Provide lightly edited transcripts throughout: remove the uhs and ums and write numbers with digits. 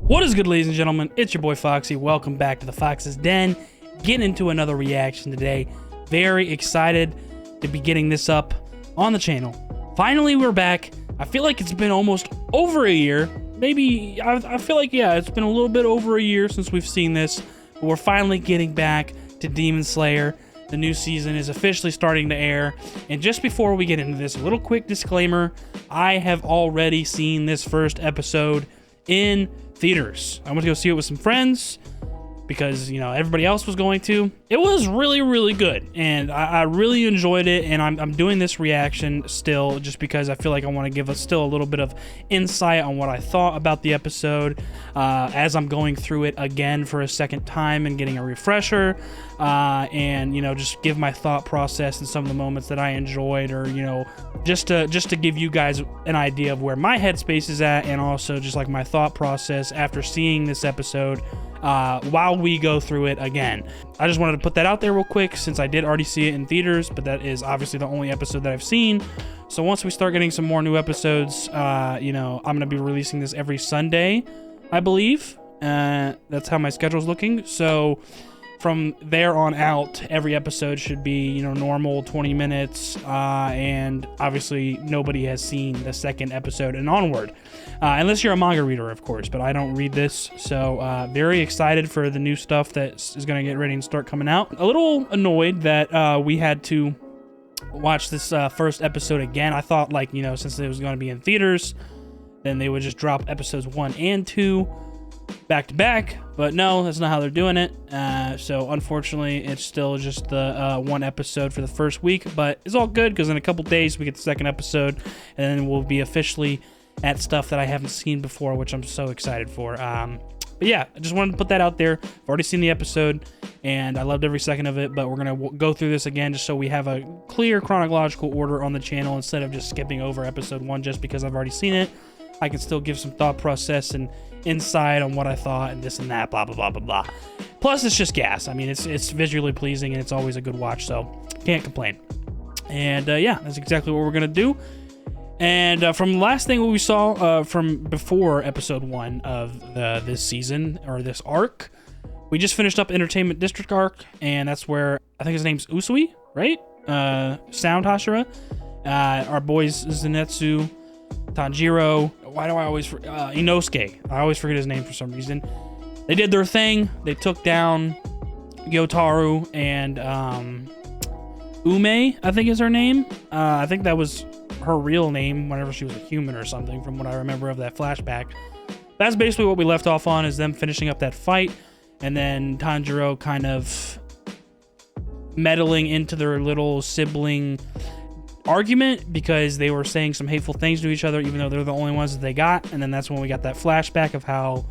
What is good, ladies and gentlemen? It's your boy Foxy. Welcome back to the Fox's Den. Getting into another reaction today. Very excited to be getting this up on the channel. Finally, we're back. I feel like it's been almost over a year. Maybe, I feel like, yeah, it's been a little bit over a year since we've seen this. But we're finally getting back to Demon Slayer. The new season is officially starting to air. And just before we get into this, a little quick disclaimer. I have already seen this first episode in theaters. I went to go see it with some friends because, you know, everybody else was going to. It was really, really good, and I really enjoyed it, and I'm doing this reaction still just because I feel like I want to give us still a little bit of insight on what I thought about the episode as I'm going through it again for a second time and getting a refresher, and, you know, just give my thought process and some of the moments that I enjoyed, or, you know, just to give you guys an idea of where my headspace is at, and also just like my thought process after seeing this episode while we go through it again. I just wanted to put that out there real quick since I did already see it in theaters, but that is obviously the only episode that I've seen. So once we start getting some more new episodes, you know, I'm going to be releasing this every Sunday, I believe. That's how my schedule's looking. So from there on out, every episode should be, you know, normal 20 minutes, and obviously nobody has seen the second episode and onward, unless you're a manga reader, of course, but I don't read this, so very excited for the new stuff that is going to get ready and start coming out. A little annoyed that we had to watch this first episode again. I thought, like, you know, since it was going to be in theaters, then they would just drop episodes 1 and 2 back to back, but no, that's not how they're doing it. So unfortunately, it's still just the one episode for the first week, but it's all good because in a couple days we get the second episode, and then we'll be officially at stuff that I haven't seen before, which I'm so excited for. But yeah, I just wanted to put that out there. I've already seen the episode, and I loved every second of it, but we're going to go through this again just so we have a clear chronological order on the channel instead of just skipping over episode 1 just because I've already seen it. I can still give some thought process and insight on what I thought and this and that, blah, blah, blah, blah, blah. Plus, it's just gas. I mean, it's visually pleasing, and it's always a good watch, so can't complain. And yeah, that's exactly what we're going to do. And from the last thing we saw from before episode 1 of this season, or this arc, we just finished up Entertainment District arc, and that's where, I think his name's Usui, right? Sound Hashira. Our boys Zenitsu, Tanjiro, why do I always Inosuke, I always forget his name for some reason. They did their thing. They took down Gyotaro and Ume, I think is her name. I think that was her real name whenever she was a human or something, from what I remember of that flashback. That's basically what we left off on, is them finishing up that fight, and then Tanjiro kind of meddling into their little sibling argument because they were saying some hateful things to each other, even though they're the only ones that they got. And then that's when we got that flashback of how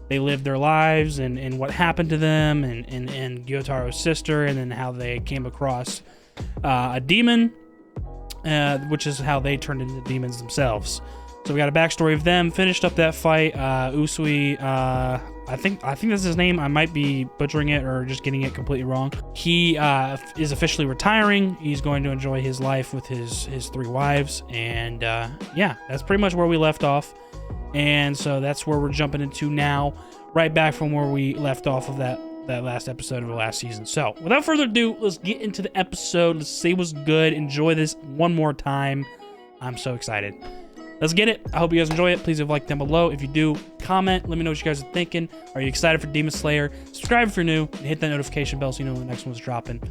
they lived their lives and what happened to them, and Gyotaro's sister, and then how they came across a demon, which is how they turned into demons themselves. So we got a backstory of them, finished up that fight. Usui, I think that's his name. I might be butchering it or just getting it completely wrong. He is officially retiring. He's going to enjoy his life with his 3 wives. And yeah, that's pretty much where we left off. And so that's where we're jumping into now, right back from where we left off of that last episode of the last season. So without further ado, let's get into the episode. Let's say what's good. Enjoy this one more time. I'm so excited. Let's get it. I hope you guys enjoy it. Please leave a like down below. If you do, comment. Let me know what you guys are thinking. Are you excited for Demon Slayer? Subscribe if you're new, and hit that notification bell so you know when the next one's dropping.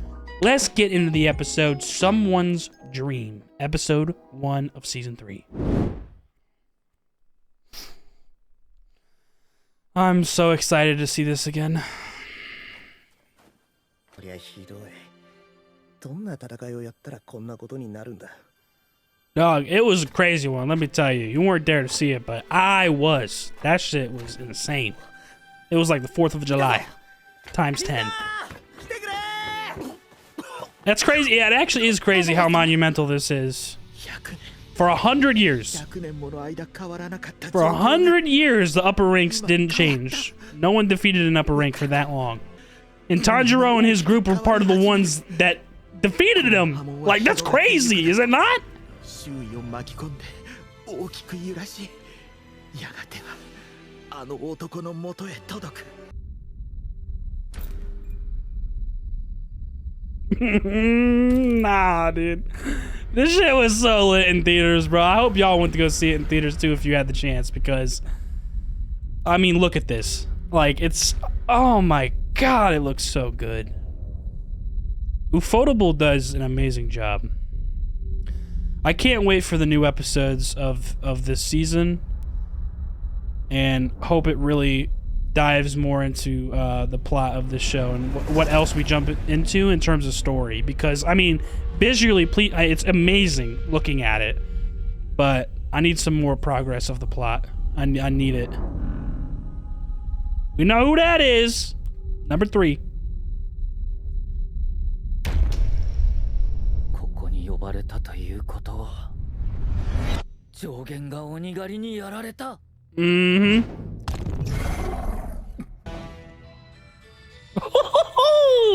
Let's get into the episode, Someone's Dream, episode 1 of season 3. I'm so excited to see this again. Dog, it was a crazy one, let me tell you. You weren't there to see it, but I was. That shit was insane. It was like the 4th of July times 10. That's crazy. Yeah, it actually is crazy how monumental this is. For 100 years. For 100 years, the upper ranks didn't change. No one defeated an upper rank for that long. And Tanjiro and his group were part of the ones that defeated him. Like, that's crazy, is it not? 周囲を巻き込んで大きく揺らし、やがてはあの男の元へ届く。Nah, dude. This shit was so lit in theaters, bro. I hope y'all went to go see it in theaters too if you had the chance, because I mean, look at this. Like, it's, oh my god, it looks so good. Ufotable does an amazing job. I can't wait for the new episodes of this season, and hope it really dives more into the plot of the show and what else we jump into in terms of story. Because, I mean, visually, it's amazing looking at it, but I need some more progress of the plot. I need it. We know who that is. Number 3. ここに呼ばれたということは、上限が鬼狩りにやられた。Mm-hmm.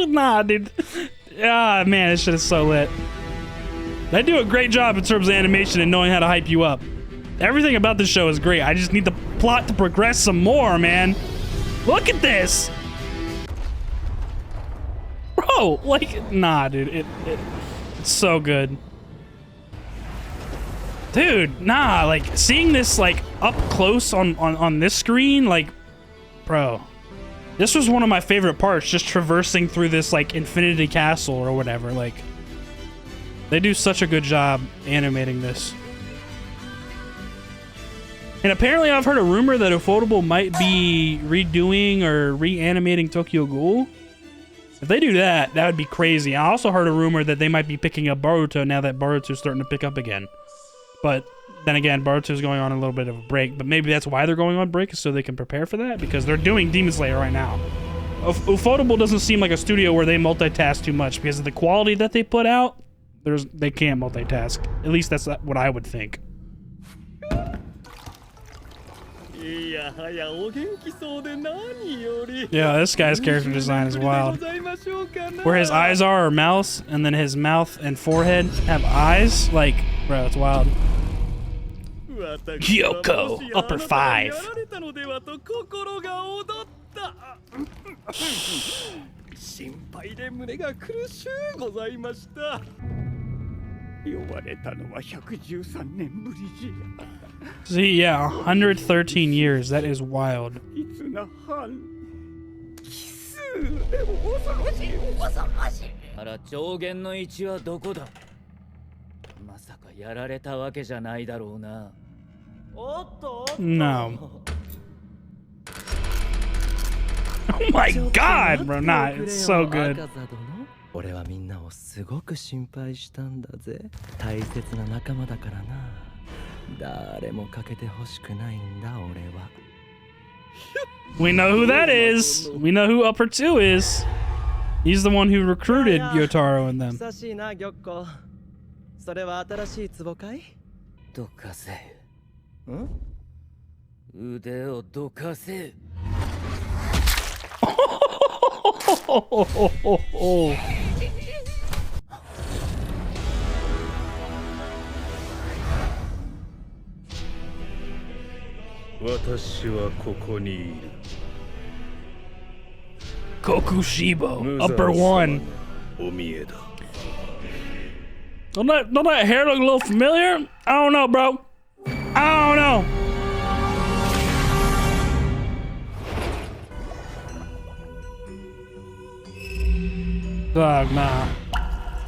Nah, dude. Ah, man, this shit is so lit. They do a great job in terms of animation and knowing how to hype you up. Everything about this show is great. I just need the plot to progress some more, man. Look at this! Bro, like, nah, dude, it's so good. Dude, nah, like, seeing this, like, up close on this screen, like, bro. This was one of my favorite parts, just traversing through this, like, Infinity Castle or whatever, like. They do such a good job animating this. And apparently I've heard a rumor that Ufotable might be redoing or reanimating Tokyo Ghoul. If they do that, that would be crazy. I also heard a rumor that they might be picking up Boruto now that Boruto's starting to pick up again. But then again, Boruto's going on a little bit of a break. But maybe that's why they're going on break, so they can prepare for that, because they're doing Demon Slayer right now. Ufotable doesn't seem like a studio where they multitask too much, because of the quality that they put out. They can't multitask. At least that's what I would think. Yeah, this guy's character design is wild. Where his eyes are mouth, and then his mouth and forehead have eyes. Like, bro, it's wild. Kyoko, upper 5. See, yeah, 113 years. That is wild. No. Oh my god, bro, nah, it's so good. 俺はみんなをすごく心配したんだぜ。大切な仲間だからな。誰もかけて欲しくないんだ俺は。We know who that is. We know who Upper 2 is. He's the one who recruited Gyotaro and them. 久しいな、玉子。それは新しい壺かい？どかせ。ん？腕をどかせ。私はここにいる。Kokushibo, Upper 1. お見えだ。Don't that hair look a little familiar? I don't know, bro. I don't know. Dog, nah.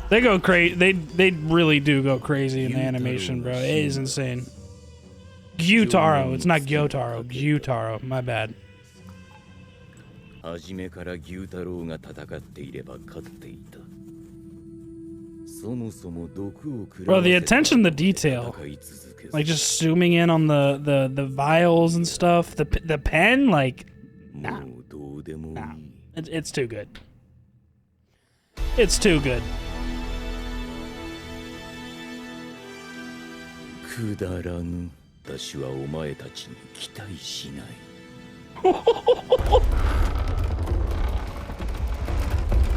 They go crazy. They really do go crazy in the animation, bro. It is insane. Gyutaro. It's not Gyotaro. Gyutaro. My bad. Bro, the attention to detail. Like just zooming in on the vials and stuff. The pen, like, nah. It's too good. It's too good.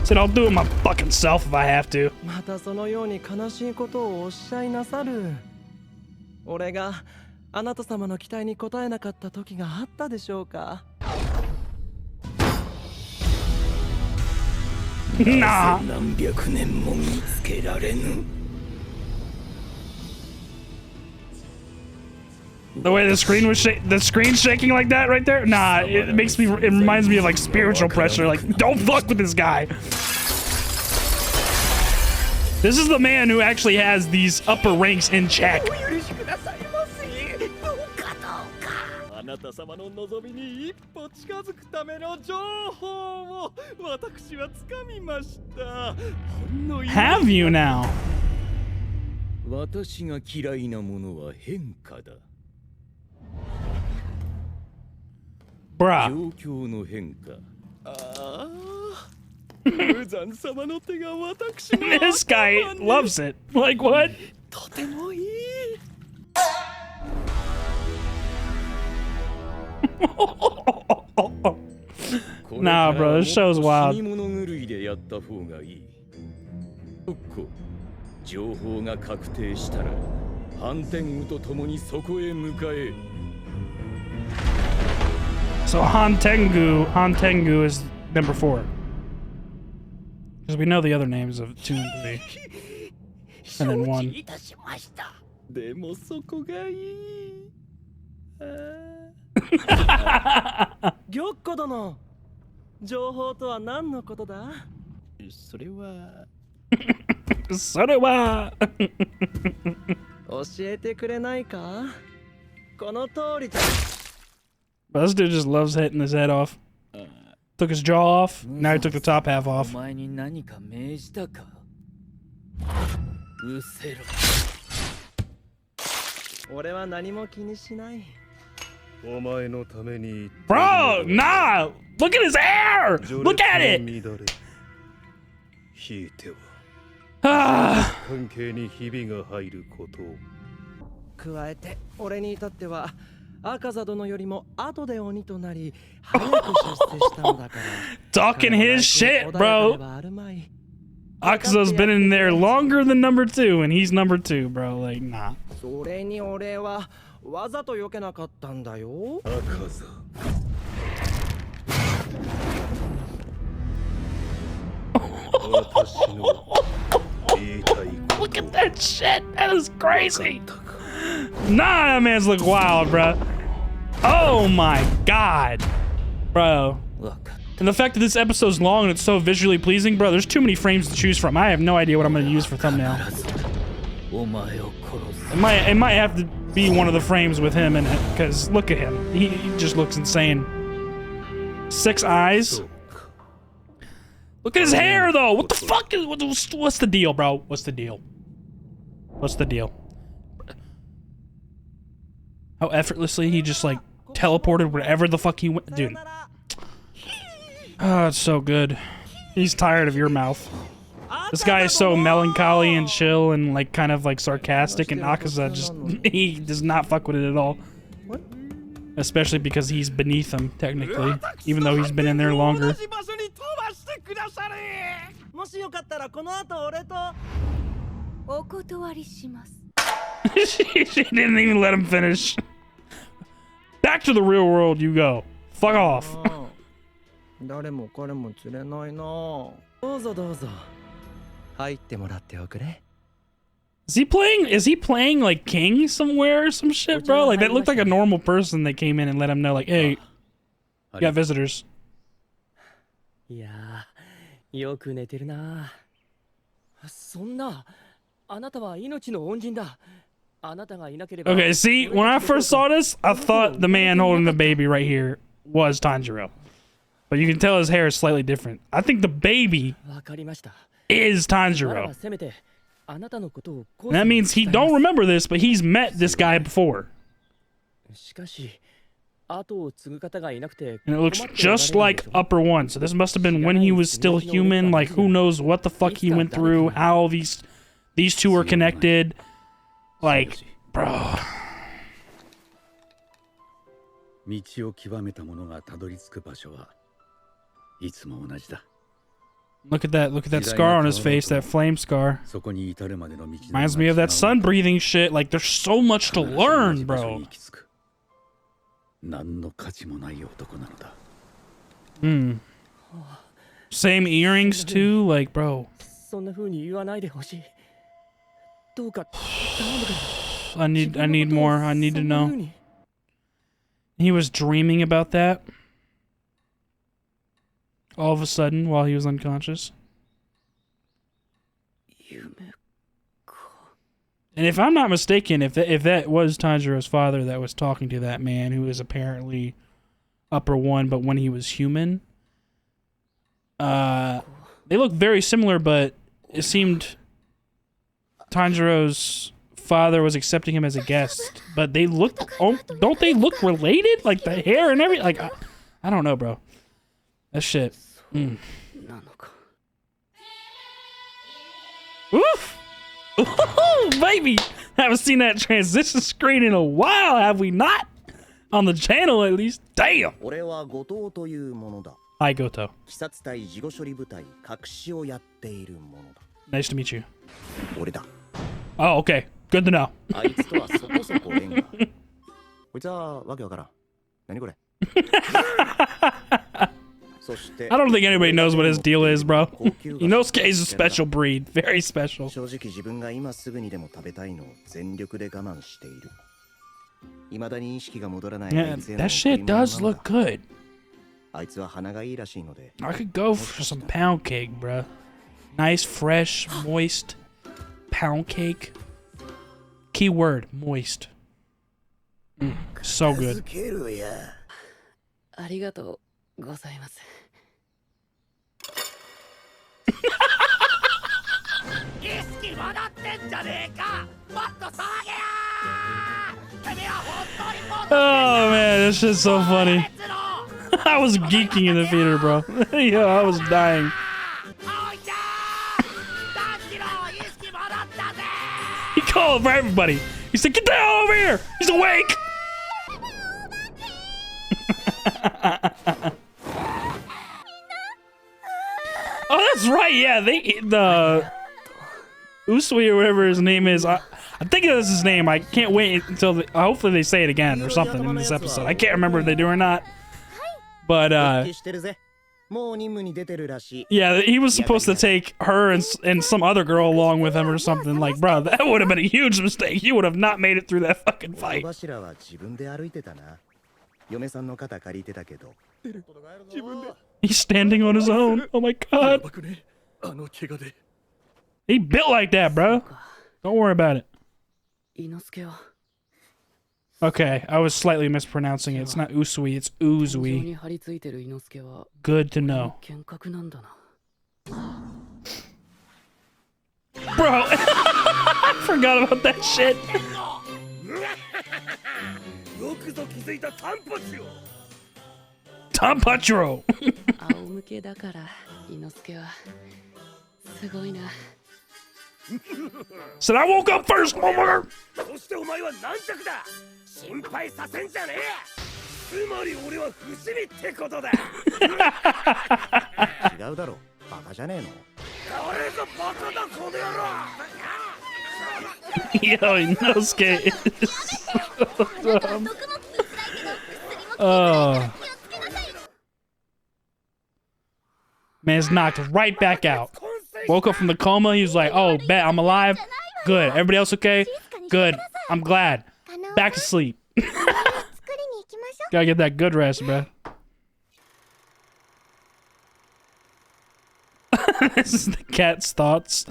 Said I'll do it my fucking self if I have to. またそのように悲しいことをおっしゃいなさる。俺があなた様の期待に応えなかった時があったでしょうか。Nah. 何百年も見つけられぬ。 The way the screen was the screen's shaking like that right there. Nah, it reminds me of like spiritual pressure. Like, don't fuck with this guy. This is the man who actually has these upper ranks in check. あなた様の望みに一歩近づくための情報を私はつかみました。Have you now? 私が嫌いなものは変化だ。 Bruh. 状況の変化。ああ。無惨様の手が私の This guy loves it. Like what? とてもいい。Nah, bro, this show's wild. 死に物狂いでやった方がいい。情報が確定したら、反転具と共にそこへ向かえ。 So Hantengu is number 4. Because we know the other names of 2 and 3. And then 1. でもそこがいい。玉子殿、情報とは何のことだ？それは。それは教えてくれないか？この通りだ。 This dude just loves hitting his head off. Took his jaw off. Now he took the top half off. お前に何か命じたか。うせろ。俺は何も気にしない。お前のために Bro, nah! Look at his hair! Look at it! ひいては Ah. 関係にひびが入ることを。加えて俺に至っては赤座殿よりも後で鬼となり早く出世したのだから。Talking his shit, bro. Akaza's been in there longer than number 2, and he's number 2, bro. Like, nah. それに俺はわざと避けなかったんだよ。赤座。私の言いたいこと。 Look at that shit. That is crazy. Nah, that man's look wild, bro. Oh my god, bro. Look. And the fact that this episode's long and it's so visually pleasing, bro, there's too many frames to choose from. I have no idea what I'm gonna use for thumbnail. It might have to be one of the frames with him in it, because look at him. He just looks insane. 6 eyes. Look at his hair, though. What the fuck is what's the deal, bro? What's the deal? What's the deal? How effortlessly he just like teleported wherever the fuck he went, dude. Oh, it's so good. He's tired of your mouth. This guy is so melancholy and chill and like kind of like sarcastic, and Akaza just he does not fuck with it at all. Especially because he's beneath him technically, even though he's been in there longer. She didn't even let him finish. Back to the real world you go. Fuck off. 誰も彼も釣れないな。どうぞどうぞ。入ってもらっておくれ。Is he playing like king somewhere or some shit, bro? Like that looked like a normal person that came in and let him know like, hey, you got visitors. いやー、よく寝てるな。そんな、あなたは命の恩人だ。あなたがいなければ。 Okay, see, when I first saw this, I thought the man holding the baby right here was Tanjiro. But you can tell his hair is slightly different. I think the baby is Tanjiro. And that means he don't remember this, but he's met this guy before. And it looks just like Upper One. So this must have been when he was still human. Like who knows what the fuck he went through, how these two are connected. Like, bro. 道を極めた者がたどり着く場所はいつも同じだ。Look at that scar on his face, that flame scar. Reminds me of that sun breathing shit. Like, there's so much to learn, bro. Same earrings too, like, bro. I need more. I need to know. He was dreaming about that all of a sudden while he was unconscious. And if I'm not mistaken, if that was Tanjiro's father that was talking to that man who is apparently Upper One, but when he was human, they look very similar, but it seemed Tanjiro's father was accepting him as a guest, but they look, don't they look related? Like the hair and everything. Like I don't know, bro. That shit. Oof! Ooh, baby! Haven't seen that transition screen in a while, have we not? On the channel, at least. Damn! Hi, Goto. Nice to meet you. Oh, okay. Good to know. I don't think anybody knows what his deal is, bro. Inosuke is a special breed. Very special. Yeah, that shit does look good. I could go for some pound cake, bro. Nice, fresh, moist pound cake. Keyword, moist. So good. Oh man, this shit's so funny. I was geeking in the theater, bro. Yo, I was dying. He called for everybody. He said, "Get down over here! He's awake!" Oh, that's right. Yeah, the Usui or whatever his name is. I think that's his name. I can't wait until hopefully they say it again or something in this episode. I can't remember if they do or not. But yeah, he was supposed to take her and some other girl along with him or something. Like, bro, that would have been a huge mistake. He would have not made it through that fucking fight. He's standing on his own. Oh my god. He built like that, bro. Don't worry about it. Okay, I was slightly mispronouncing it. It's not Usui, it's Uzui. Good to know. Bro, I forgot about that shit. Tanpachiro! Said I woke up first, motherfucker! Yo, Inosuke is so dumb. Oh. Man's knocked right back out. Woke up from the coma, he was like, oh, bet, I'm alive. Good. Everybody else okay? Good. I'm glad. Back to sleep. Gotta get that good rest, bro. This is the cat's thoughts.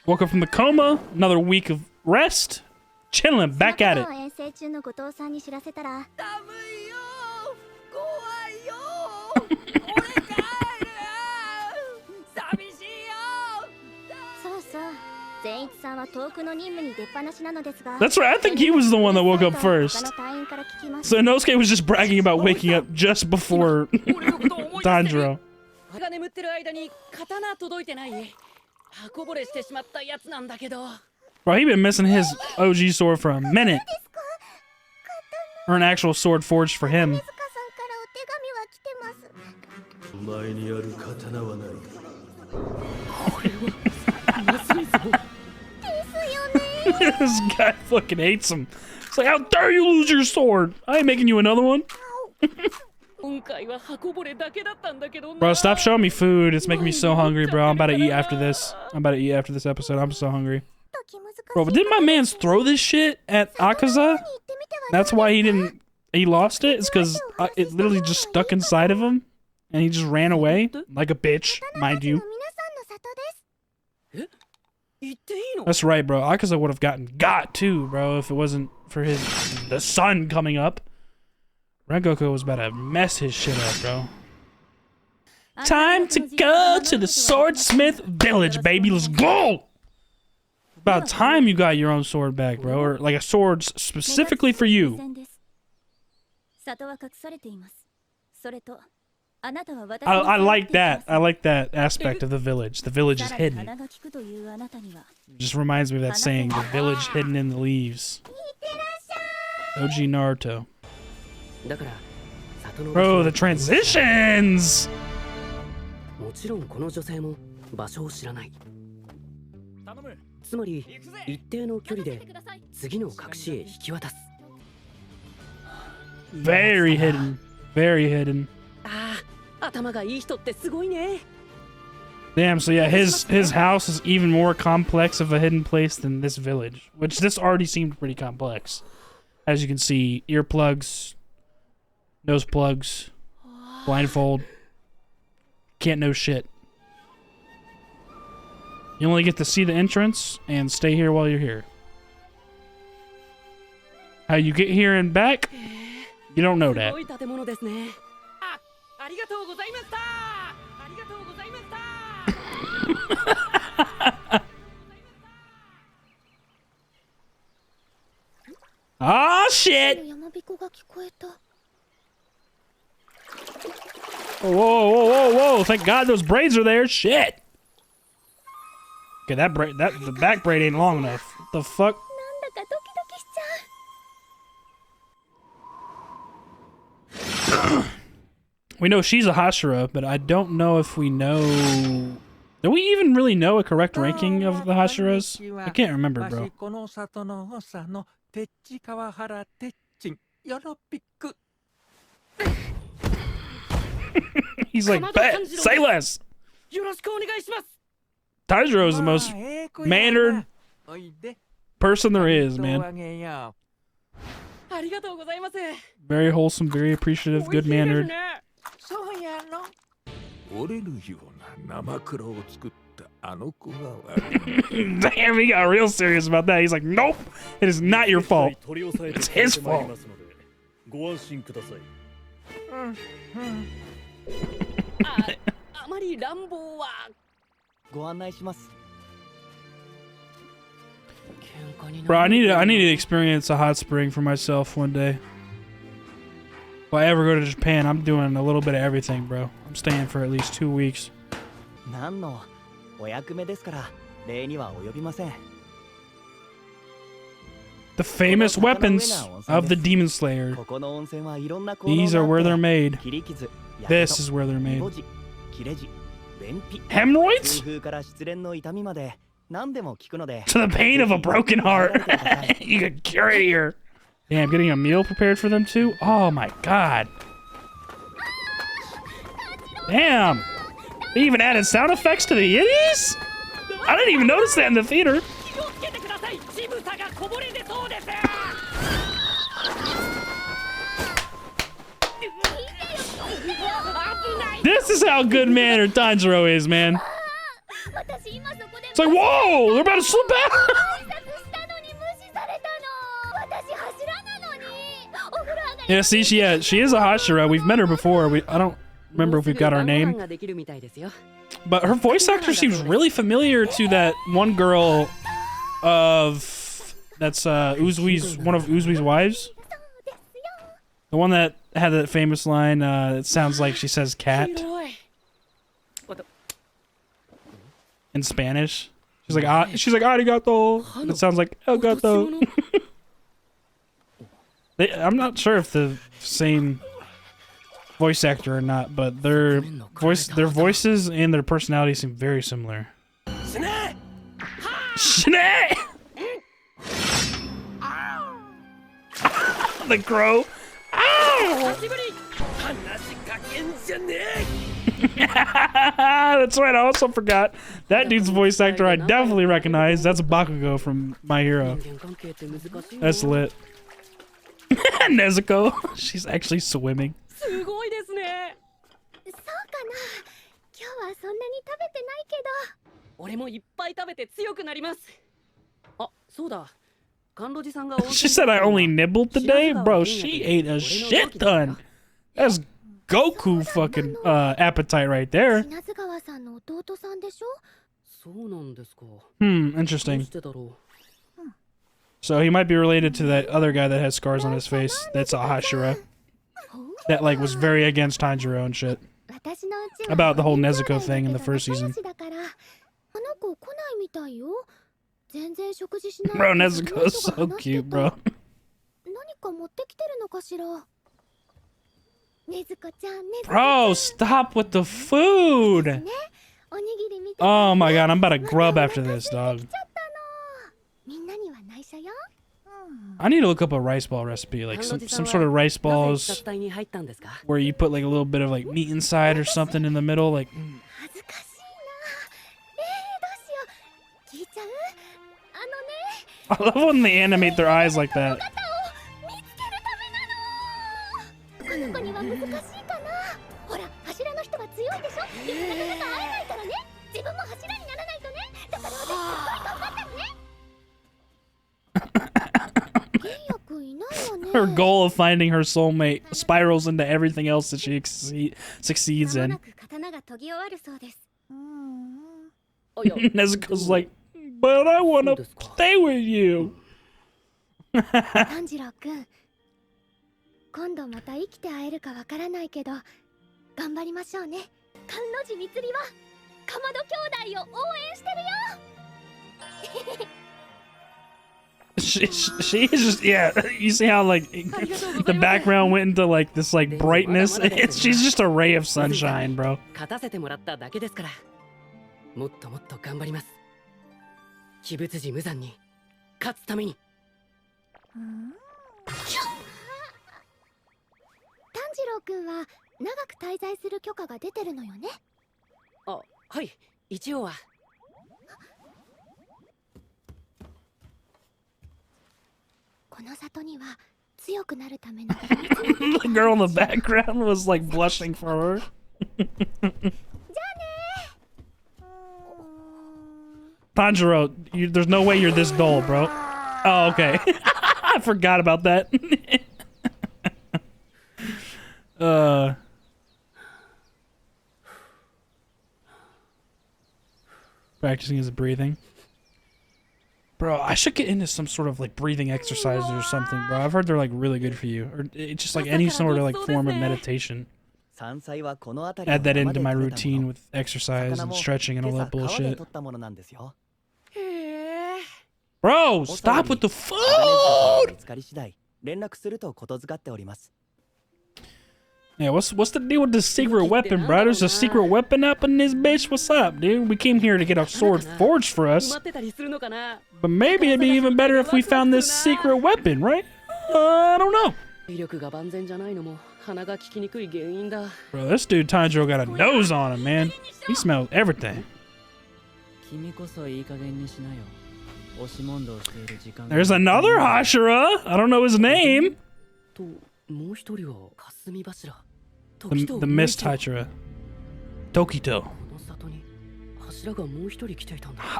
Woke up from the coma, another week of rest, chilling, back at it. That's right, I think he was the one that woke up first. So Inosuke was just bragging about waking up just before Tanjiro. こぼれしてしまったやつなんだけど。 Bro, he been missing his OG sword for a minute. Or an actual sword forged for him. さんからお手紙は来てます。前にある刀はない。This guy fucking hates him. It's like, how dare you lose your sword? I ain't making you another one. 今回は箱ぼれだけだったんだけどな。 Bro, stop showing me food. It's making me so hungry, bro. I'm about to eat after this. I'm about to eat after this episode. I'm so hungry. Bro, but didn't my mans throw this shit at Akaza? That's why he lost it? It's because it literally just stuck inside of him. And he just ran away. Like a bitch, mind you. That's right, bro. Akaza would have got too, bro, if it wasn't for the sun coming up. Rengoku was about to mess his shit up, bro. Time to go to the swordsmith village, baby. Let's go! About time you got your own sword back, bro. Or like a sword specifically for you. I like that. I like that aspect of the village. The village is hidden. Just reminds me of that saying, the village hidden in the leaves. OG Naruto. Bro, the transitions! もちろんこの女性も場所を知らない。つまり一定の距離で次の隠しへ引き渡す。Very hidden. Very hidden. ああ、頭がいい人ってすごいね。 Damn, so yeah, his house is even more complex of a hidden place than this village. Which this already seemed pretty complex. As you can see, earplugs, nose plugs, blindfold. Can't know shit. You only get to see the entrance and stay here while you're here. How you get here and back? You don't know that. Oh shit! Whoa, whoa, whoa, whoa! Thank God those braids are there. Shit. Okay, the back braid ain't long enough. What the fuck? We know she's a Hashira, but I don't know if we know. Do we even really know a correct ranking of the Hashiras? I can't remember, bro. He's like, bet, say less. Tanjiro is the most mannered person there is, man. Very wholesome, very appreciative, good mannered. Damn, he got real serious about that. He's like, nope, it is not your fault. It's his fault. Bro, I need to experience a hot spring for myself one day. If I ever go to Japan, I'm doing a little bit of everything, bro. I'm staying for at least 2 weeks. The famous weapons of the Demon Slayer. These are where they're made. This is where they're made. Hemorrhoids? To the pain of a broken heart. You can cure it here. Damn, getting a meal prepared for them too? Oh my god. Damn. They even added sound effects to the Yiddies? I didn't even notice that in the theater. This is how good-mannered Tanjiro is, man. It's like, whoa, they're about to slip out. Yeah, see, she is a Hashira. We've met her before. I don't remember if we've got her name. But her voice actor seems really familiar to that one girl that's Uzui's, one of Uzui's wives. The one that had that famous line, it sounds like she says cat. in Spanish. She's like arigato. It sounds like el gato. I'm not sure if the same voice actor or not, but their voices and their personalities seem very similar. Shanae! The crow. Ow! That's right, I also forgot. That dude's voice actor I definitely recognize. That's Bakugo from My Hero. That's lit. Nezuko. She's actually swimming. そうかな。今日はそんなに食べてないけど。俺もいっぱい食べて強くなります。あ、そうだ。She said I only nibbled today? Bro, she ate a shit ton. That's Goku fucking appetite right there. Interesting. So he might be related to that other guy that has scars on his face. That's a Hashira. That like was very against Tanjiro and shit. About the whole Nezuko thing in the first season. Bro, Nezuko's so cute, bro. Bro, stop with the food. Oh my god, I'm about to grub after this, dog. I need to look up a rice ball recipe, like some sort of rice balls where you put like a little bit of like meat inside or something in the middle, like. I love when they animate their eyes like that. Her goal of finding her soulmate spirals into everything else that she succeeds in. Nezuko's like, but I want to stay with you. 炭治郎くん、今度また生きて会えるかわからないけど、頑張りましょうね。甘露寺みつりはかまど兄弟を応援してるよ。She just, yeah, you see how like the background went into like this like brightness. She's just a ray of sunshine, bro. 勝たせてもらっただけですから。もっともっと頑張ります。鬼物寺無惨に勝つために。炭治郎くんは長く滞在する許可が出てるのよね。あ、はい、一応は。この里には強くなるための The girl in the background was like blushing for her. Tanjiro, there's no way you're this dull, bro. Oh, okay. I forgot about that. Practicing his breathing. Bro, I should get into some sort of like breathing exercises or something, bro. I've heard they're like really good for you. Or it's just like any sort of like form of meditation. Add that into my routine with exercise and stretching and all that bullshit. Bro, stop with the food! Yeah, what's the deal with the secret weapon, bro? There's a secret weapon up in this bitch? What's up, dude? We came here to get our sword forged for us. But maybe it'd be even better if we found this secret weapon, right? I don't know. Bro, this dude Tanjiro got a nose on him, man. He smells everything. There's another Hashira. I don't know his name. The mist Hashira. Tokito.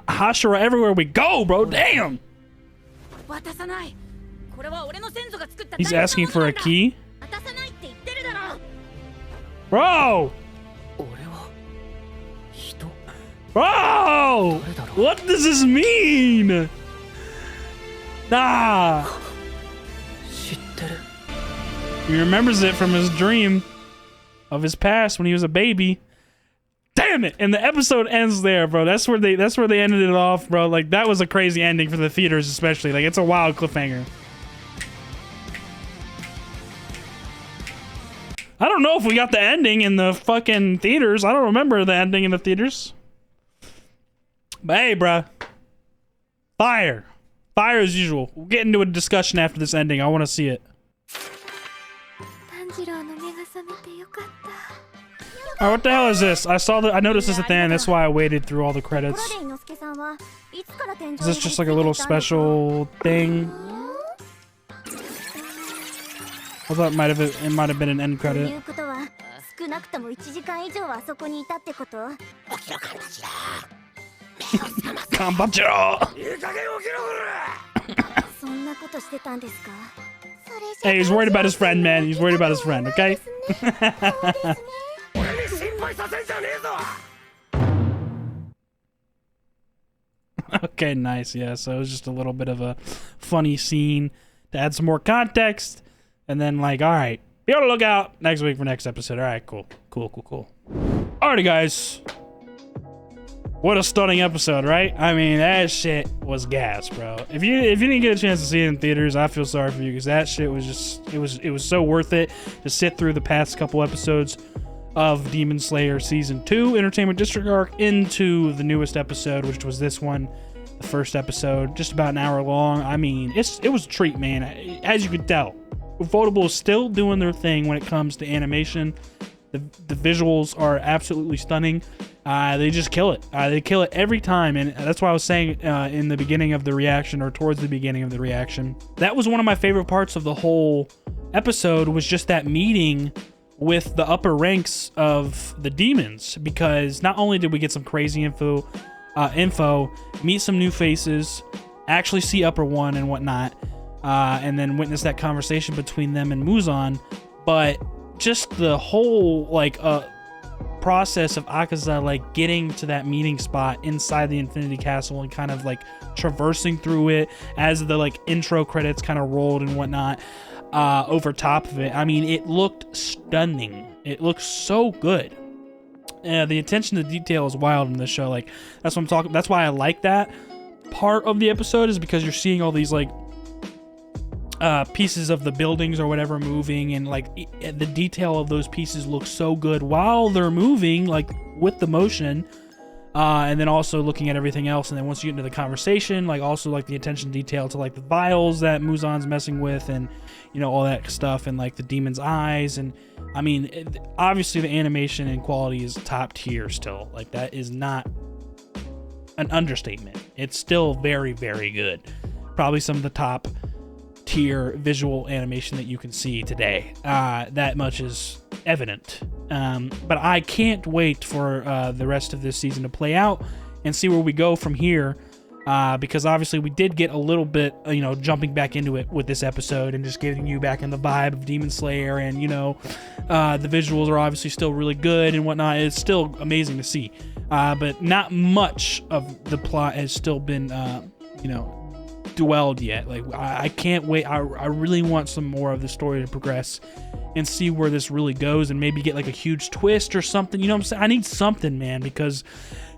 Hashira everywhere we go, bro. Damn. He's asking for a key. Bro! Bro! What does this mean? Nah! He remembers it from his dream of his past when he was a baby. damn it. And the episode ends there, bro. That's where they ended it off, bro. Like, that was a crazy ending for the theaters, especially. Like, it's a wild cliffhanger. I don't know if we got the ending in the fucking theaters. I don't remember the ending in the theaters. But hey, bruh. Fire. Fire as usual. We'll get into a discussion after this ending. I want to see it. Alright, what the hell is this? I noticed this at the end. That's why I waited through all the credits. Is this just like a little special thing? I thought it might have been an end credit. Hey, he's worried about his friend, man. He's worried about his friend, okay? Okay, nice. Yeah, so it was just a little bit of a funny scene to add some more context. And then, like, all right, be on the lookout next week for next episode. All right, cool. Alrighty, guys. What a stunning episode, right? I mean, that shit was gas, bro. If you didn't get a chance to see it in theaters, I feel sorry for you, because that shit was just, it was so worth it to sit through the past couple episodes of Demon Slayer Season 2 Entertainment District Arc into the newest episode, which was this one, the first episode, just about an hour long. I mean, it was a treat, man. As you could tell, Ufotable is still doing their thing when it comes to animation. The visuals are absolutely stunning. They just kill it. They kill it every time, and that's why I was saying in the beginning of the reaction, or towards the beginning of the reaction, that was one of my favorite parts of the whole episode, was just that meeting with the upper ranks of the demons, because not only did we get some crazy info, meet some new faces, actually see Upper One and whatnot, and then witness that conversation between them and Muzan, but just the whole like process of Akaza like getting to that meeting spot inside the Infinity Castle and kind of like traversing through it as the like intro credits kind of rolled and whatnot over top of it. I mean, it looked stunning. It looked so good. The attention to detail is wild in this show. Like, that's what I'm talking. That's why I like that part of the episode, is because you're seeing all these like pieces of the buildings or whatever moving, and like the detail of those pieces looks so good while they're moving, like with the motion, and then also looking at everything else. And then once you get into the conversation, like also like the attention to detail to like the vials that Muzan's messing with, and you know, all that stuff, and like the demon's eyes. And I mean, obviously the animation and quality is top tier still. Like, that is not an understatement. It's still very, very good. Probably some of the top tier visual animation that you can see today. That much is evident. But I can't wait for the rest of this season to play out and see where we go from here, because obviously we did get a little bit, you know, jumping back into it with this episode and just getting you back in the vibe of Demon Slayer, and you know, the visuals are obviously still really good and whatnot. It's still amazing to see, but not much of the plot has still been you know, dwelled yet. Like, I can't wait. I really want some more of the story to progress and see where this really goes, and maybe get like a huge twist or something. You know what I'm saying? I need something, man, because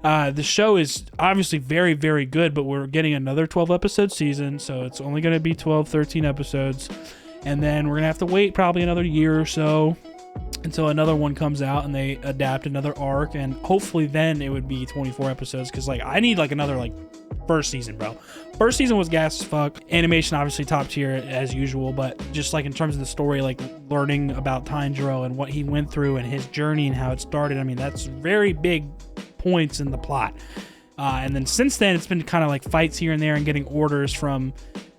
the show is obviously very, very good, but we're getting another 12 episode season, so it's only going to be 12, 13 episodes, and then we're going to have to wait probably another year or so until another one comes out and they adapt another arc, and hopefully then it would be 24 episodes, because like I need like another like first season, bro. First season was gas as fuck. Animation obviously top tier as usual, but just like in terms of the story, like learning about Tanjiro and what he went through and his journey and how it started, I mean, that's very big points in the plot. And then since then, it's been kind of like fights here and there and getting orders from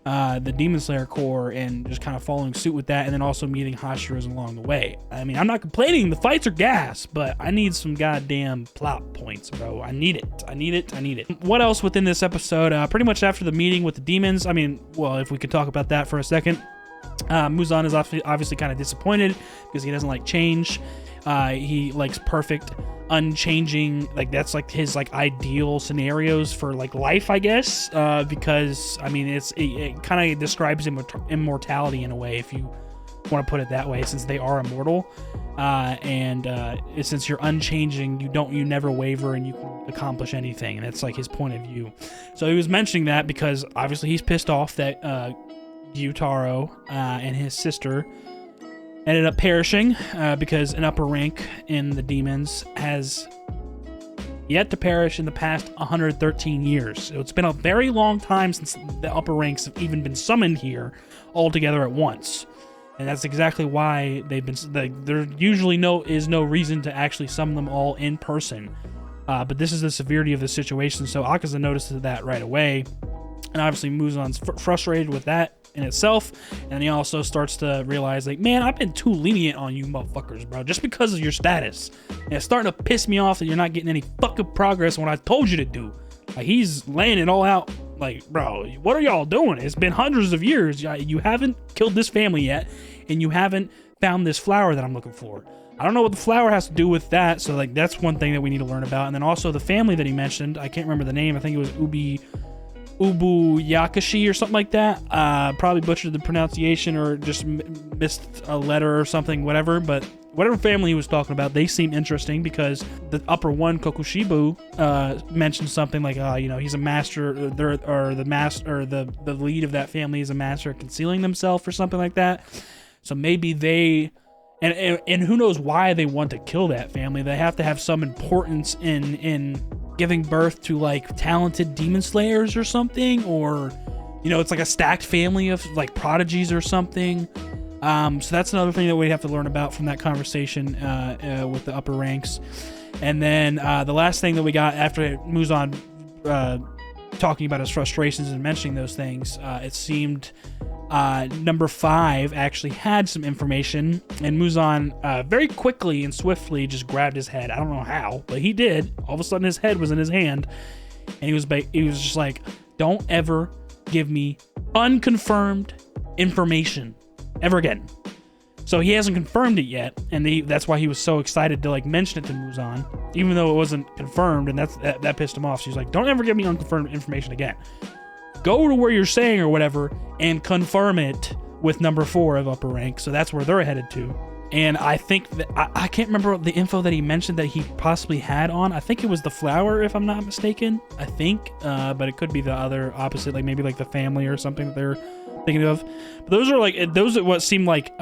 the Demon Slayer Corps and just kind of following suit with that, and then also meeting Hashiras along the way. I mean, I'm not complaining, the fights are gas, but I need some goddamn plot points, bro. I need it. What else within this episode? Pretty much after the meeting with the demons, I mean, well, if we could talk about that for a second, Muzan is obviously kind of disappointed because he doesn't like change. He likes perfect, unchanging, like that's like his like ideal scenarios for like life, I guess, because I mean it kind of describes immortality in a way, if you want want to put it that way, since they are immortal. Since you're unchanging, you never waver and you can accomplish anything, and that's like his point of view. So he was mentioning that because obviously he's pissed off that Gyutaro and his sister ended up perishing because an upper rank in the demons has yet to perish in the past 113 years. So it's been a very long time since the upper ranks have even been summoned here all together at once. And that's exactly why they've been. There usually is no reason to actually summon them all in person, but this is the severity of the situation. So Akaza notices that right away, and obviously Muzan's frustrated with that in itself. And he also starts to realize, like, man, I've been too lenient on you motherfuckers, bro, just because of your status. And it's starting to piss me off that you're not getting any fucking progress on what I told you to do. Like, he's laying it all out. Like, bro, what are y'all doing? It's been hundreds of years. You haven't killed this family yet, and you haven't found this flower that I'm looking for. I don't know what the flower has to do with that, so like that's one thing that we need to learn about. And then also the family that he mentioned, I can't remember the name. I think it was Ubuyakashi or something like that. Probably butchered the pronunciation or just missed a letter or something, whatever. But whatever family he was talking about, they seem interesting because the upper one, Kokushibo, mentioned something like, he's a master, or the lead of that family is a master at concealing themselves or something like that. So maybe they, and who knows why they want to kill that family. They have to have some importance in giving birth to like talented demon slayers or something, or it's like a stacked family of like prodigies or something. So that's another thing that we have to learn about from that conversation with the upper ranks. And then the last thing that we got after Muzan talking about his frustrations and mentioning those things, it seemed number 5 actually had some information, and Muzan very quickly and swiftly just grabbed his head. I don't know how, but he did. All of a sudden his head was in his hand, and he was just like, don't ever give me unconfirmed information ever again. So he hasn't confirmed it yet, and that's why he was so excited to like mention it to Muzan, even though it wasn't confirmed, and that pissed him off. So he's like, don't ever give me unconfirmed information again. Go to where you're saying or whatever and confirm it with number 4 of upper rank. So that's where they're headed to. And I think that I can't remember the info that he mentioned that he possibly had on. I think it was the flower, if I'm not mistaken. I think, but it could be the other opposite, like maybe like the family or something that they're thinking of. But those are what seemed like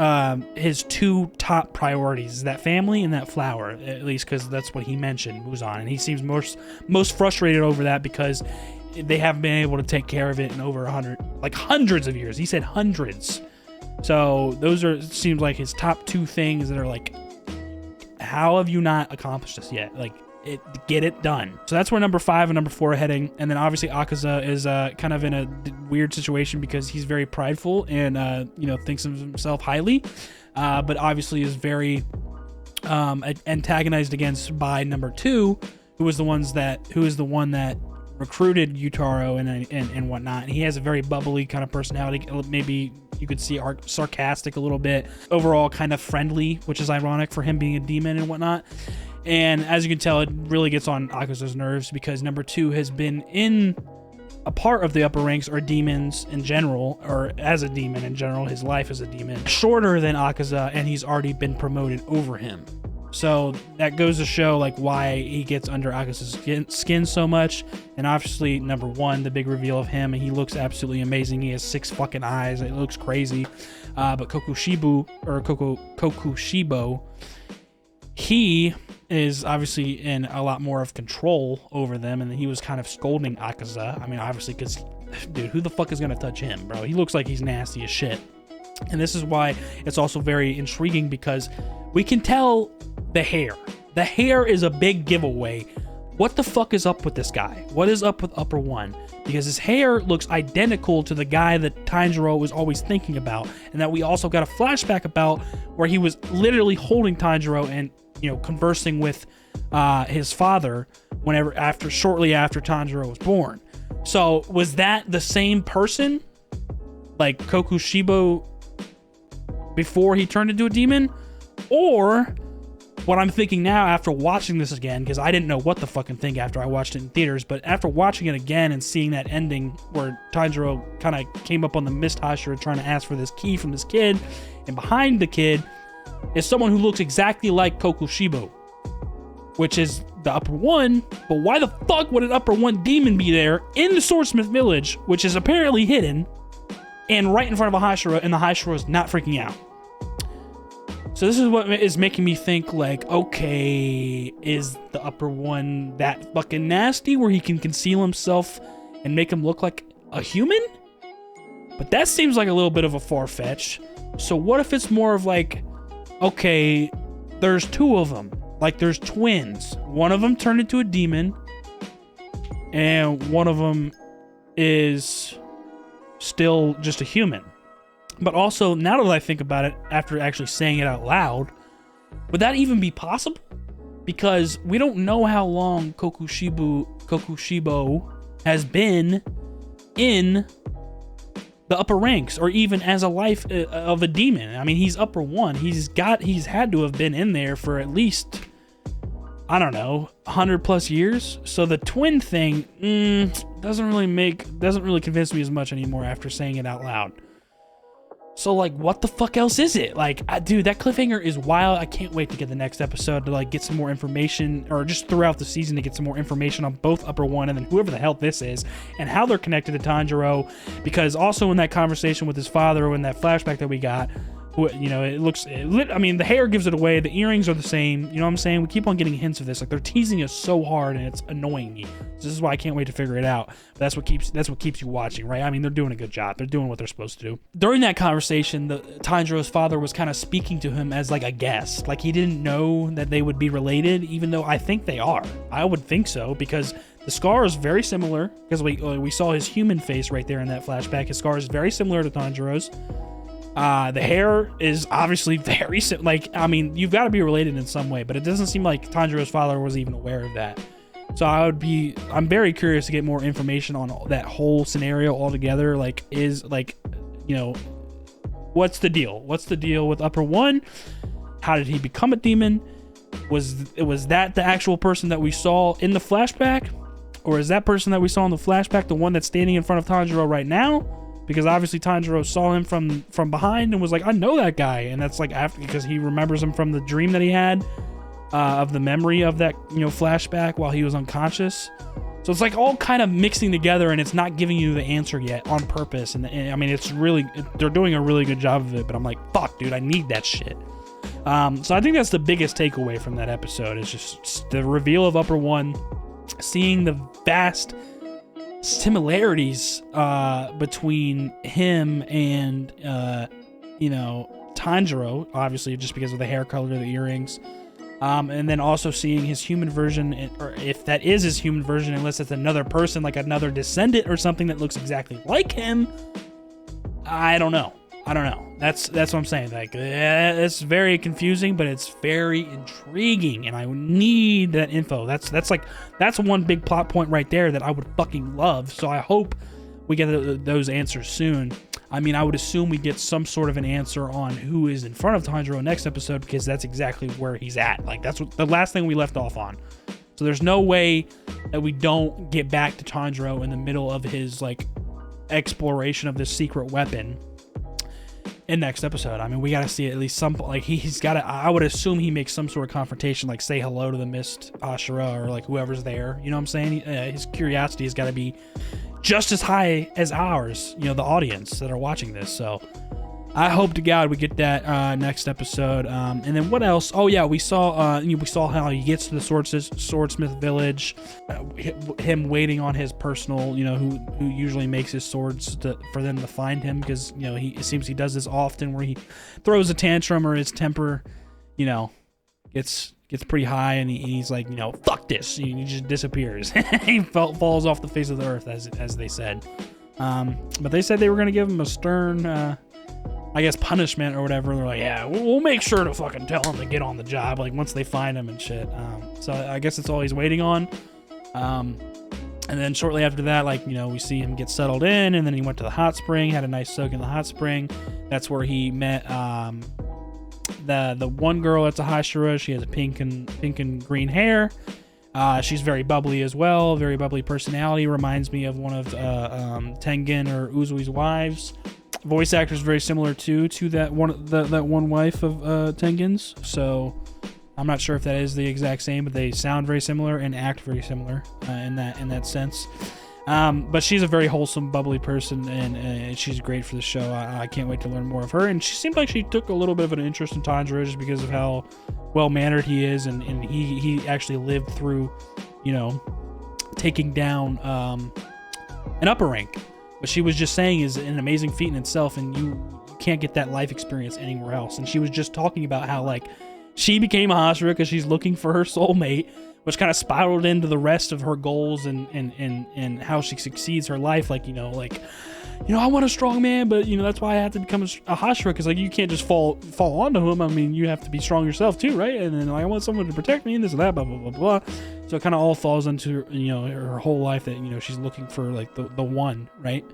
his 2 top priorities: that family and that flower, at least because that's what he mentioned, Muzan. And he seems most frustrated over that because they haven't been able to take care of it in over hundreds of years. He said hundreds. So seems like his top 2 things that are like, how have you not accomplished this yet? Like, get it done. So that's where number 5 and number 4 are heading. And then obviously Akaza is kind of in a weird situation because he's very prideful and thinks of himself highly, but obviously is very antagonized against by number 2, who is the one that recruited Gyutaro and whatnot. And he has a very bubbly kind of personality. Maybe you could see sarcastic a little bit. Overall, kind of friendly, which is ironic for him being a demon and whatnot. And as you can tell, it really gets on Akaza's nerves because number 2 has been in a part of the upper ranks or demons in general, or as a demon in general. His life as a demon shorter than Akaza, and he's already been promoted over him. So that goes to show like why he gets under Akaza's skin so much. And obviously, number 1, the big reveal of him, and he looks absolutely amazing. He has 6 fucking eyes. It looks crazy. But Kokushibo, he is obviously in a lot more of control over them, and he was kind of scolding Akaza. I mean, obviously, because, dude, who the fuck is gonna touch him, bro? He looks like he's nasty as shit. And this is why it's also very intriguing, because we can tell the hair. The hair is a big giveaway. What the fuck is up with this guy? What is up with upper 1? Because his hair looks identical to the guy that Tanjiro was always thinking about, and that we also got a flashback about where he was literally holding Tanjiro and conversing with his father shortly after Tanjiro was born. So was that the same person, like Kokushibo, before he turned into a demon? Or what I'm thinking now after watching this again, because I didn't know what to fucking think after I watched it in theaters, but after watching it again and seeing that ending where Tanjiro kind of came up on the mist Hashira trying to ask for this key from this kid, and behind the kid is someone who looks exactly like Kokushibo, which is the Upper One. But why the fuck would an Upper One demon be there in the Swordsmith Village, which is apparently hidden, and right in front of a Hashira, and the Hashira is not freaking out? So this is what is making me think, like, okay, is the Upper One that fucking nasty where he can conceal himself and make him look like a human? But that seems like a little bit of a far-fetch. So what if it's more of like, okay, there's two of them. Like, there's twins. One of them turned into a demon, and one of them is still just a human. But also, now that I think about it, after actually saying it out loud, would that even be possible? Because we don't know how long Kokushibo has been in the upper ranks, or even as a life of a demon. I mean, he's Upper One. He's had to have been in there for at least, I don't know, 100+ years. So the twin thing doesn't really convince me as much anymore after saying it out loud. So, like, what the fuck else is it? Like, dude, that cliffhanger is wild. I can't wait to get the next episode to, like, get some more information, or just throughout the season to get some more information on both Upper One and then whoever the hell this is, and how they're connected to Tanjiro. Because also in that conversation with his father, or in that flashback that we got, you know, I mean, the hair gives it away. The earrings are the same. You know what I'm saying? We keep on getting hints of this. Like, they're teasing us so hard, and it's annoying me. So this is why I can't wait to figure it out. But that's what keeps you watching, right? I mean, they're doing a good job. They're doing what they're supposed to do. During that conversation, Tanjiro's father was kind of speaking to him as like a guest. Like, he didn't know that they would be related, even though I think they are. I would think so, because the scar is very similar. Because we saw his human face right there in that flashback. His scar is very similar to Tanjiro's. The hair is obviously very like, I mean, you've got to be related in some way, but it doesn't seem like Tanjiro's father was even aware of that. So I'm very curious to get more information on that whole scenario altogether. Like, you know, what's the deal? What's the deal with Upper One? How did he become a demon? Was that the actual person that we saw in the flashback? Or is that person that we saw in the flashback the one that's standing in front of Tanjiro right now? Because obviously Tanjiro saw him from behind and was like, I know that guy. And that's like after, because he remembers him from the dream that he had, of the memory of that, you know, flashback while he was unconscious. So it's like all kind of mixing together, and it's not giving you the answer yet on purpose. And I mean, they're doing a really good job of it, but I'm like, fuck, dude, I need that shit. So I think that's the biggest takeaway from that episode, is just the reveal of Upper One, seeing the vast similarities between him and you know, Tanjiro, obviously just because of the hair color, the earrings, and then also seeing his human version, or if that is his human version, unless it's another person, like another descendant or something that looks exactly like him. I don't know. That's what I'm saying. Like, it's very confusing, but it's very intriguing, and I need that info. That's one big plot point right there that I would fucking love. So I hope we get those answers soon. I mean, I would assume we get some sort of an answer on who is in front of Tanjiro next episode, because that's exactly where he's at. Like, that's what the last thing we left off on. So there's no way that we don't get back to Tanjiro in the middle of his, like, exploration of this secret weapon in next episode. I mean, we got to see at least some, like, he's got to, I would assume he makes some sort of confrontation, like say hello to the Mist Hashira, or like whoever's there. You know what I'm saying? His curiosity has got to be just as high as ours, you know, the audience that are watching this. So I hope to God we get that next episode. And then what else? Oh yeah, we saw how he gets to the Swordsmith Village, him waiting on his personal, you know, who usually makes his swords for them to find him, because, you know, it seems he does this often, where he throws a tantrum, or his temper, you know, gets pretty high, and he's like, you know, fuck this, he just disappears. He falls off the face of the earth, as they said. But they said they were going to give him a stern, I guess, punishment or whatever. They're like, yeah, we'll make sure to fucking tell him to get on the job, like, once they find him and shit. So I guess it's all he's waiting on. And then shortly after that, like, you know, we see him get settled in, and then he went to the hot spring, had a nice soak in the hot spring. That's where he met the one girl that's a Hashira, she has a pink and green hair. She's very bubbly as well, very bubbly personality. Reminds me of one of Tengen or Uzui's wives. Voice actor is very similar to that one wife of Tengen's. So I'm not sure if that is the exact same, but they sound very similar and act very similar in that sense. But she's a very wholesome, bubbly person, and she's great for the show. I can't wait to learn more of her. And she seemed like she took a little bit of an interest in Tanjiro just because of how well-mannered he is, and he actually lived through, taking down an upper rank. What she was just saying is an amazing feat in itself, and you can't get that life experience anywhere else. And she was just talking about how, like, she became a Hashira because she's looking for her soulmate, which kind of spiraled into the rest of her goals and how she succeeds her life. Like, I want a strong man, but that's why I have to become a Hashira, because like you can't just fall onto him. I mean, you have to be strong yourself too, right? And then I want someone to protect me and this and that, blah blah blah blah. So it kind of all falls into her whole life that she's looking for like the one, right?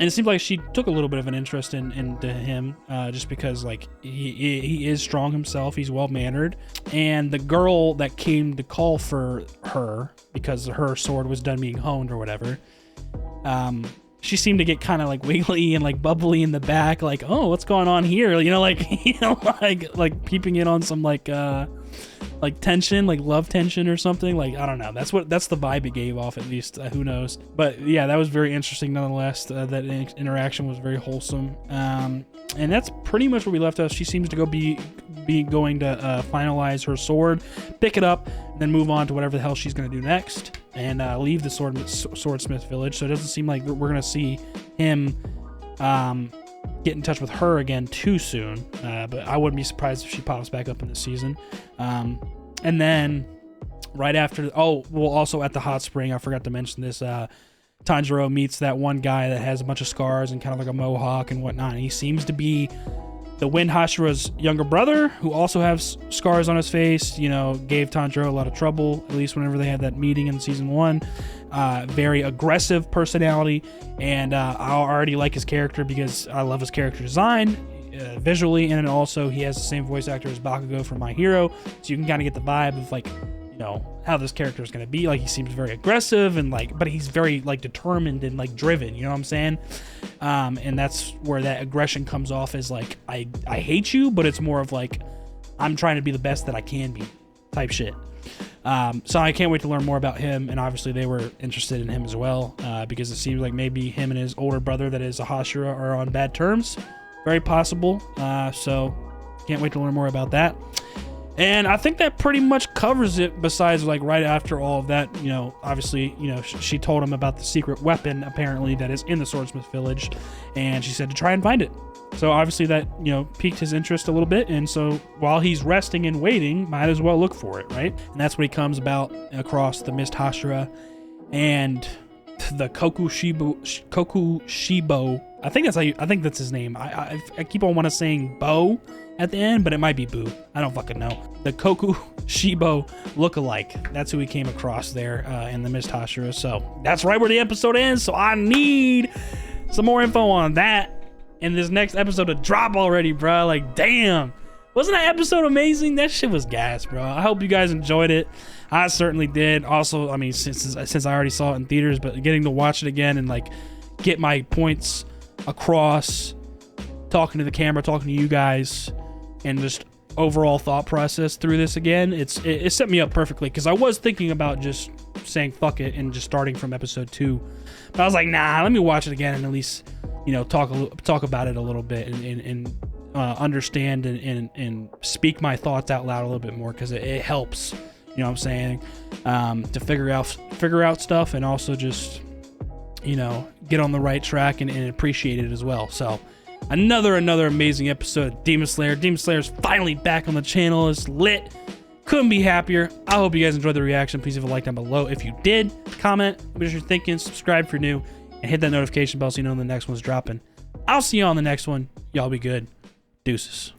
And it seems like she took a little bit of an interest into him, just because like he is strong himself, he's well mannered, and the girl that came to call for her because her sword was done being honed or whatever, she seemed to get kind of like wiggly and like bubbly in the back, like, oh, what's going on here? Like peeping in on some like tension, like love tension or something. Like, I don't know. That's the vibe it gave off, at least. Who knows? But yeah, that was very interesting nonetheless. That interaction was very wholesome. And that's pretty much where we left off. She seems to be going to finalize her sword, pick it up, and then move on to whatever the hell she's going to do next, and leave the swordsmith village. So it doesn't seem like we're going to see him get in touch with her again too soon, but I wouldn't be surprised if she pops back up in this season. And then right after, also at the hot spring, I forgot to mention this, Tanjiro meets that one guy that has a bunch of scars and kind of like a mohawk and whatnot, and he seems to be the Wind Hashira's younger brother, who also has scars on his face. Gave Tanjiro a lot of trouble, at least whenever they had that meeting in season 1. Very aggressive personality, and I already like his character because I love his character design visually, and then also he has the same voice actor as Bakugo from My Hero, so you can kind of get the vibe of like how this character is going to be. Like, he seems very aggressive and like, but he's very like determined and like driven, you know what I'm saying? And that's where that aggression comes off as like, I hate you, but it's more of like, I'm trying to be the best that I can be type shit. So I can't wait to learn more about him, and obviously they were interested in him as well, because it seems like maybe him and his older brother that is a Hashira are on bad terms. Very possible. So can't wait to learn more about that. And I think that pretty much covers it, besides like right after all of that, obviously, she told him about the secret weapon apparently that is in the swordsmith village, and she said to try and find it. So obviously that, piqued his interest a little bit, and so while he's resting and waiting, might as well look for it, right? And that's what he comes about across the Mist Hashira and the Kokushibo. I think that's his name. I keep on saying Bo at the end, but it might be Boo. I don't fucking know. The Kokushibo lookalike. That's who we came across there in the Mist Hashira. So that's right where the episode ends. So I need some more info on that in this next episode to drop already, bro. Like, damn. Wasn't that episode amazing? That shit was gas, bro. I hope you guys enjoyed it. I certainly did. Also, I mean, since I already saw it in theaters, but getting to watch it again and like get my points across, talking to the camera, talking to you guys, and just overall thought process through this again, it set me up perfectly, because I was thinking about just saying fuck it and just starting from episode 2, but I was like, nah, let me watch it again and at least talk about it a little bit and understand and speak my thoughts out loud a little bit more, because it helps, you know what I'm saying, to figure out stuff, and also just get on the right track and appreciate it as well. So another amazing episode of Demon Slayer. Demon Slayer's finally back on the channel. It's lit. Couldn't be happier. I hope you guys enjoyed the reaction. Please leave a like down below if you did. Comment what you're thinking. Subscribe if you're new, and hit that notification bell so you know when the next one's dropping. I'll see you on the next one. Y'all be good. Deuces.